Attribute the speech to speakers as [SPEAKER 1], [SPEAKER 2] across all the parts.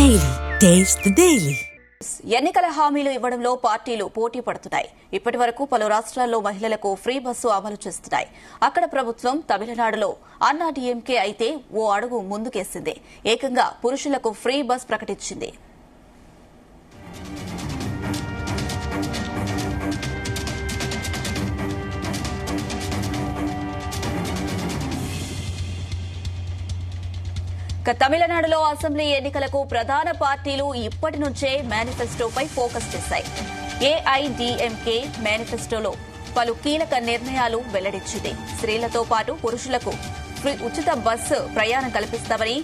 [SPEAKER 1] Daily. Taste the Daily.
[SPEAKER 2] ఎన్నికల హామీలు ఇవ్వడంలో పార్టీలు పోటీ పడుతున్నాయి. ఇప్పటి వరకు పలు రాష్ట్రాల్లో మహిళలకు ఫ్రీ బస్సు అమలు చేస్తున్నాయి. అక్కడ ప్రభుత్వం తమిళనాడులో అన్నా డీఎంకే అయితే ఓ అడుగు ముందుకేసింది. ఏకంగా పురుషులకు ఫ్రీ బస్ ప్రకటించింది. తమిళనాడులో అసెంబ్లీ ఎన్నికలకు ప్రధాన పార్టీలు ఇప్పటి నుంచే మేనిఫెస్టోపై ఫోకస్ చేశాయి. ఏఐడీఎంకే మేనిఫెస్టోలో పలు కీలక నిర్ణయాలు వెల్లడించింది. స్త్రీలతో పాటు పురుషులకు ఉచిత బస్సు ప్రయాణం కల్పిస్తామని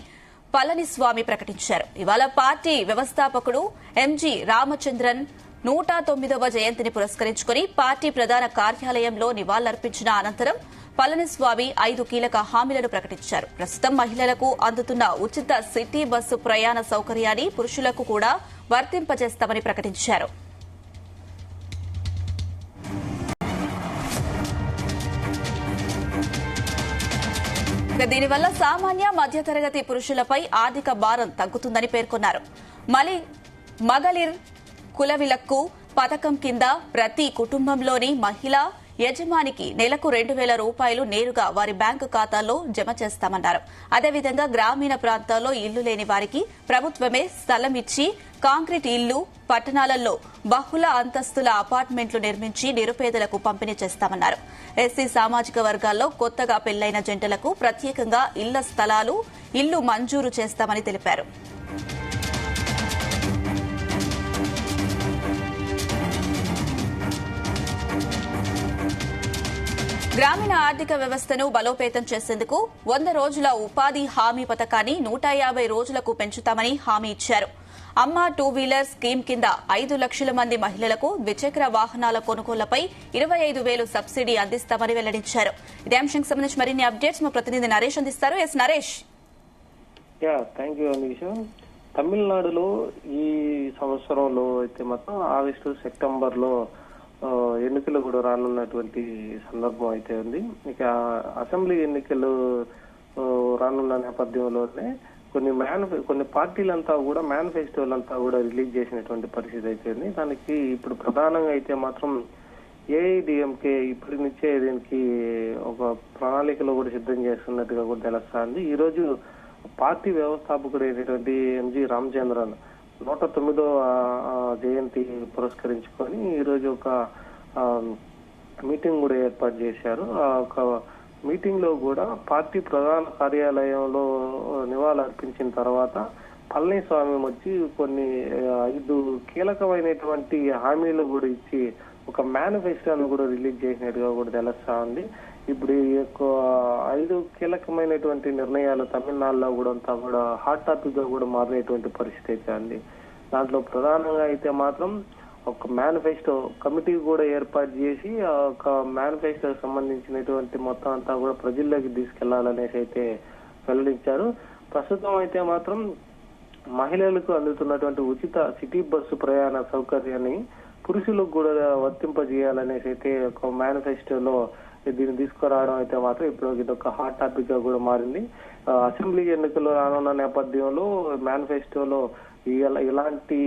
[SPEAKER 2] పళనిస్వామి ప్రకటించారు. ఇవాళ పార్టీ వ్యవస్థాపకుడు ఎంజీ రామచంద్రన్ 109వ జయంతిని పురస్కరించుకుని పార్టీ ప్రధాన కార్యాలయంలో నివాళులర్పించిన అనంతరం పళనిస్వామి 5 కీలక హామీలను ప్రకటించారు. ప్రస్తుతం మహిళలకు అందుతున్న ఉచిత సిటీ బస్సు ప్రయాణ సౌకర్యాన్ని పురుషులకు కూడా వర్తింపజేస్తామని ప్రకటించారు. దీనివల్ల సామాన్య మధ్యతరగతి పురుషులపై ఆర్థిక భారం తగ్గుతుందని పేర్కొన్నారు. మగలిర్ కులవిలక్కు పథకం కింద ప్రతి కుటుంబంలోని మహిళ యజమానికి నెలకు 2,000 రూపాయలు నేరుగా వారి బ్యాంకు ఖాతాల్లో జమ చేస్తామన్నారు. అదేవిధంగా గ్రామీణ ప్రాంతాల్లో ఇల్లు లేని వారికి ప్రభుత్వమే స్థలం ఇచ్చి కాంక్రీట్ ఇల్లు, పట్టణాలలో బహుళ అంతస్తుల అపార్ట్మెంట్లు నిర్మించి నిరుపేదలకు పంపిణీ చేస్తామన్నారు. ఎస్సీ సామాజిక వర్గాల్లో కొత్తగా పెళ్లైన జంటలకు ప్రత్యేకంగా ఇళ్ల స్థలాలు, ఇల్లు మంజూరు చేస్తామని తెలిపారు. గ్రామీణ ఆర్థిక వ్యవస్థను బలోపేతం చేసేందుకు 100 రోజుల ఉపాధి హామీ పథకాన్ని 150 రోజులకు పెంచుతామని హామీ ఇచ్చారు. అమ్మ 2 వీలర్ స్కీమ్ కింద 5 లక్షల మంది మహిళలకు ద్విచక్ర వాహనాల కొనుగోళ్లపై 25,000 సబ్సిడీ అందిస్తామని వెల్లడించారు. ఇదే అంశానికి సంబంధించి మరిన్ని అప్డేట్స్ మా ప్రతినిధి నరేష్ అందిస్తారు. Yes Naresh.
[SPEAKER 3] Thank you Anisha. తమిళనాడులో ఈ సంవత్సరంలో అయితే మాత్రం ఆగస్టు, సెప్టెంబర్ లో ఎన్నికలు కూడా రానున్నటువంటి సందర్భం అయితే ఉంది. ఇక అసెంబ్లీ ఎన్నికలు రానున్న నేపథ్యంలోనే కొన్ని పార్టీలంతా కూడా మేనిఫెస్టోలంతా కూడా రిలీజ్ చేసినటువంటి పరిస్థితి అయితే ఉంది. దానికి ఇప్పుడు ప్రధానంగా అయితే మాత్రం ఏఐడిఎంకే ఇప్పటి నుంచే దీనికి ఒక ప్రణాళికలో కూడా సిద్ధం చేస్తున్నట్టుగా కూడా తెలుస్తుంది. ఈ రోజు పార్టీ వ్యవస్థాపకుడు అయినటువంటి ఎంజీ రామచంద్రన్ 109వ జయంతి పురస్కరించుకొని ఈ రోజు ఒక మీటింగ్ కూడా ఏర్పాటు చేశారు. ఆ ఒక మీటింగ్ లో కూడా పార్టీ ప్రధాన కార్యాలయంలో నివాళులర్పించిన తర్వాత పళనిస్వామి వచ్చి కొన్ని 5 కీలకమైనటువంటి హామీలు కూడా ఇచ్చి ఒక మేనిఫెస్టోను కూడా రిలీజ్ చేసినట్టుగా కూడా తెలుస్తా ఉంది. ఇప్పుడు ఈ యొక్క 5 కీలకమైనటువంటి నిర్ణయాలు తమిళనాడులో కూడా అంతా కూడా హాట్ టాపిక్ గా కూడా మారినటువంటి పరిస్థితి అయితే ఉంది. దాంట్లో ప్రధానంగా అయితే మాత్రం ఒక మేనిఫెస్టో కమిటీ కూడా ఏర్పాటు చేసి ఆ ఒక మేనిఫెస్టో సంబంధించినటువంటి మొత్తం అంతా కూడా ప్రజల్లోకి తీసుకెళ్లాలనేసి అయితే వెల్లడించారు. ప్రస్తుతం అయితే మాత్రం మహిళలకు అందుతున్నటువంటి ఉచిత సిటీ బస్సు ప్రయాణ సౌకర్యాన్ని పురుషులకు కూడా వర్తింపజేయాలనేసి అయితే ఒక మేనిఫెస్టోలో దీన్ని తీసుకురావడం అయితే మాత్రం ఇప్పుడు ఇది ఒక హాట్ టాపిక్ గా కూడా మారింది. అసెంబ్లీ ఎన్నికలు రానున్న నేపథ్యంలో మేనిఫెస్టోలో ఇలాంటి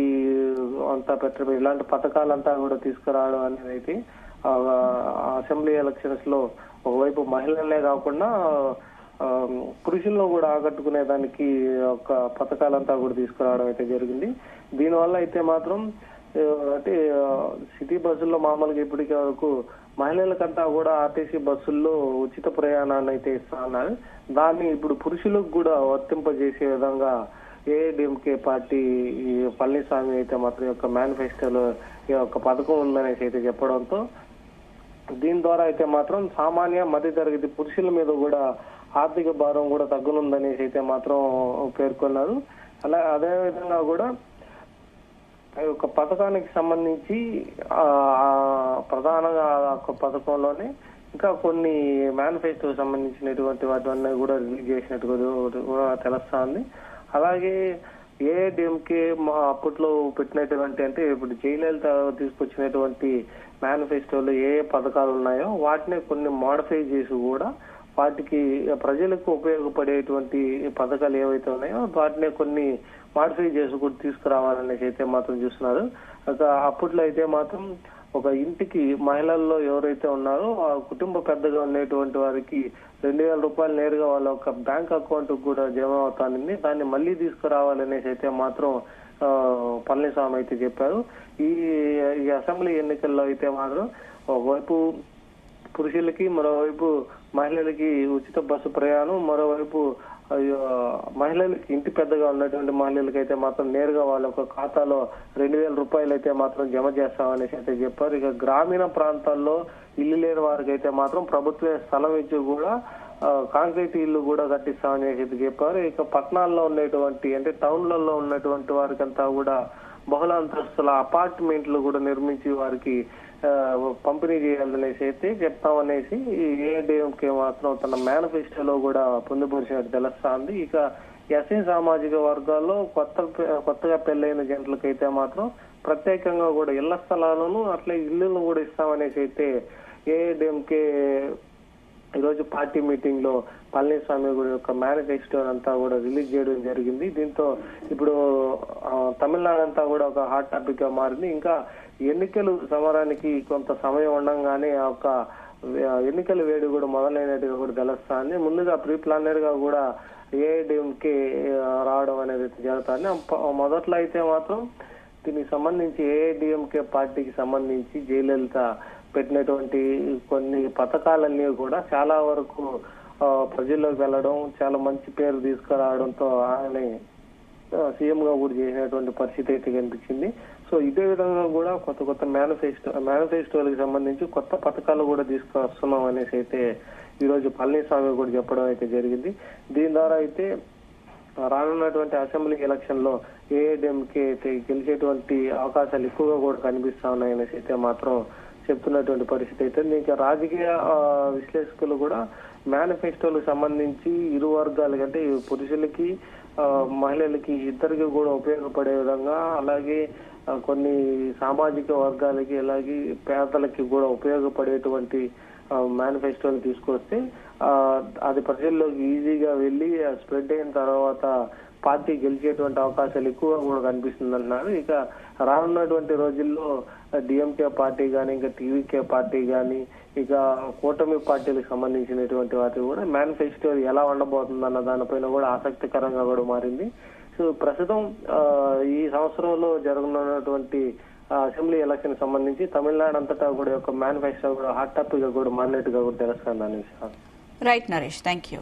[SPEAKER 3] ఇలాంటి పథకాలంతా కూడా తీసుకురావడం అనేది అయితే అసెంబ్లీ ఎలక్షన్స్ లో ఒకవైపు మహిళలనే కాకుండా పురుషులను కూడా ఆకట్టుకునే దానికి ఒక పథకాలంతా కూడా తీసుకురావడం అయితే జరిగింది. దీనివల్ల అయితే మాత్రం అంటే సిటీ బస్సుల్లో మామూలుగా ఇప్పటికే వరకు మహిళలకంతా కూడా ఆర్టీసీ బస్సుల్లో ఉచిత ప్రయాణాన్ని అయితే ఇస్తున్నారు. దాన్ని ఇప్పుడు పురుషులకు కూడా వర్తింపజేసే విధంగా ఏఐడిఎంకే పార్టీ ఈ పళనిస్వామి అయితే మాత్రం యొక్క మేనిఫెస్టోలో ఈ యొక్క పథకం ఉందనేసి అయితే చెప్పడంతో దీని ద్వారా అయితే మాత్రం సామాన్య మధ్యతరగతి పురుషుల మీద కూడా ఆర్థిక భారం కూడా తగ్గనుందనేసి అయితే మాత్రం పేర్కొన్నారు. అదే విధంగా కూడా ఒక పథకానికి సంబంధించి ప్రధానంగా ఒక పథకంలోనే ఇంకా కొన్ని మేనిఫెస్టో సంబంధించినటువంటి వాటివన్నీ కూడా రిలీజ్ చేసినట్టు కూడా తెలుస్తుంది. అలాగే ఏఐడిఎంకే అప్పట్లో పెట్టినటువంటి అంటే ఇప్పుడు జయలలిత తీసుకొచ్చినటువంటి మేనిఫెస్టోలో ఏ పథకాలు ఉన్నాయో వాటిని కొన్ని మోడిఫై చేసి కూడా వాటికి ప్రజలకు ఉపయోగపడేటువంటి పథకాలు ఏవైతే ఉన్నాయో వాటిని కొన్ని మాడిఫై చేసుకుంటూ తీసుకురావాలనేసి అయితే మాత్రం చూస్తున్నారు. అప్పట్లో అయితే మాత్రం ఒక ఇంటికి మహిళల్లో ఎవరైతే ఉన్నారో ఆ కుటుంబ పెద్దగా ఉండేటువంటి వారికి 2,000 రూపాయలు నేరుగా వాళ్ళ ఒక బ్యాంక్ అకౌంట్ కూడా జమ అవుతానండి. దాన్ని మళ్ళీ తీసుకురావాలనేసి అయితే మాత్రం పళనిస్వామి అయితే చెప్పారు. ఈ అసెంబ్లీ ఎన్నికల్లో అయితే మాత్రం ఒకవైపు పురుషులకి, మరోవైపు మహిళలకి ఉచిత బస్సు ప్రయాణం, మరోవైపు మహిళలకి ఇంటి పెద్దగా ఉన్నటువంటి మహిళలకి అయితే మాత్రం నేరుగా వాళ్ళ ఒక ఖాతాలో 2,000 రూపాయలు అయితే మాత్రం జమ చేస్తామనేసి అయితే చెప్పారు. ఇక గ్రామీణ ప్రాంతాల్లో ఇల్లు లేని వారికి అయితే మాత్రం ప్రభుత్వమే స్థలం ఇచ్చి కూడా కాంక్రీట్ ఇల్లు కూడా కట్టిస్తామనేసి అయితే చెప్పారు. ఇక పట్టణాల్లో ఉన్నటువంటి అంటే టౌన్లలో ఉన్నటువంటి వారికంతా కూడా బహుళ అంతస్తుల అపార్ట్మెంట్లు కూడా నిర్మించి వారికి పంపిణీ చేయాలనేసి అయితే చెప్తామనేసి ఏఐడిఎంకే మాత్రం తన మేనిఫెస్టోలో కూడా పొందుపరిచినట్టు తెలుస్తోంది. ఇక ఎస్సీ సామాజిక వర్గాల్లో కొత్తగా పెళ్లైన జంటలకైతే మాత్రం ప్రత్యేకంగా కూడా ఇళ్ల స్థలాలను అట్లే ఇల్లులను కూడా ఇస్తామనేసి అయితే ఏఐడిఎంకే ఈరోజు పార్టీ మీటింగ్ లో పళనిస్వామి యొక్క మేనిఫెస్టో అంతా కూడా రిలీజ్ చేయడం జరిగింది. దీంతో ఇప్పుడు తమిళనాడు అంతా కూడా ఒక హాట్ టాపిక్ గా మారింది. ఇంకా ఎన్నికలు సమరానికి కొంత సమయం ఉండగానే ఒక ఎన్నికల వేడి కూడా మొదలైనట్టుగా కూడా తెలుస్తుంది. ముందుగా ప్రీ ప్లానర్ గా కూడా ఏఐడిఎంకే రావడం అనేది జరుగుతుంది. మొదట్లో అయితే మాత్రం దీనికి సంబంధించి ఏఐడిఎంకే పార్టీకి సంబంధించి జయలలిత పెట్టినటువంటి కొన్ని పథకాలన్నీ కూడా చాలా వరకు ప్రజల్లోకి వెళ్ళడం, చాలా మంచి పేరు తీసుకురావడంతో ఆయన సీఎం గా కూడా చేసినటువంటి పరిస్థితి అయితే కనిపించింది. సో ఇదే విధంగా కూడా కొత్త మేనిఫెస్టోలకు సంబంధించి కొత్త పథకాలు కూడా తీసుకొస్తున్నాం అనేసి అయితే ఈ రోజు పళనిస్వామి కూడా చెప్పడం అయితే జరిగింది. దీని ద్వారా అయితే రానున్నటువంటి అసెంబ్లీ ఎలక్షన్ లో ఏఐడిఎంకే అయితే గెలిచేటువంటి అవకాశాలు ఎక్కువగా కూడా కనిపిస్తా ఉన్నాయనేసి అయితే మాత్రం చెప్తున్నటువంటి పరిస్థితి అయితే. ఇంకా రాజకీయ విశ్లేషకులు కూడా మేనిఫెస్టోలకు సంబంధించి ఇరు వర్గాలకి అంటే పురుషులకి మహిళలకి ఇద్దరికి కూడా ఉపయోగపడే విధంగా, అలాగే కొన్ని సామాజిక వర్గాలకి అలాగే పేదలకి కూడా ఉపయోగపడేటువంటి మేనిఫెస్టోని తీసుకొస్తే అది ప్రజల్లోకి ఈజీగా వెళ్లి స్ప్రెడ్ అయిన తర్వాత పార్టీ గెలిచేటువంటి అవకాశాలు ఎక్కువగా కూడా కనిపిస్తుంది అంటున్నారు. ఇక రానున్నటువంటి రోజుల్లో డిఎంకే పార్టీ కానీ, ఇంకా టీవీకే పార్టీ కానీ, ఇక కూటమి పార్టీలకు సంబంధించినటువంటి వాటి కూడా మేనిఫెస్టో ఎలా ఉండబోతుందన్న దానిపైన కూడా ఆసక్తికరంగా కూడా మారింది. సో ప్రస్తుతం ఈ సంవత్సరంలో జరగనున్నటువంటి అసెంబ్లీ ఎలక్షన్ సంబంధించి తమిళనాడు అంతటా కూడా యొక్క మేనిఫెస్టో కూడా హాట్ టాపిక్ గా కూడా మారినట్టుగా కూడా తెలుస్తుంది.
[SPEAKER 2] Right Naresh, thank you.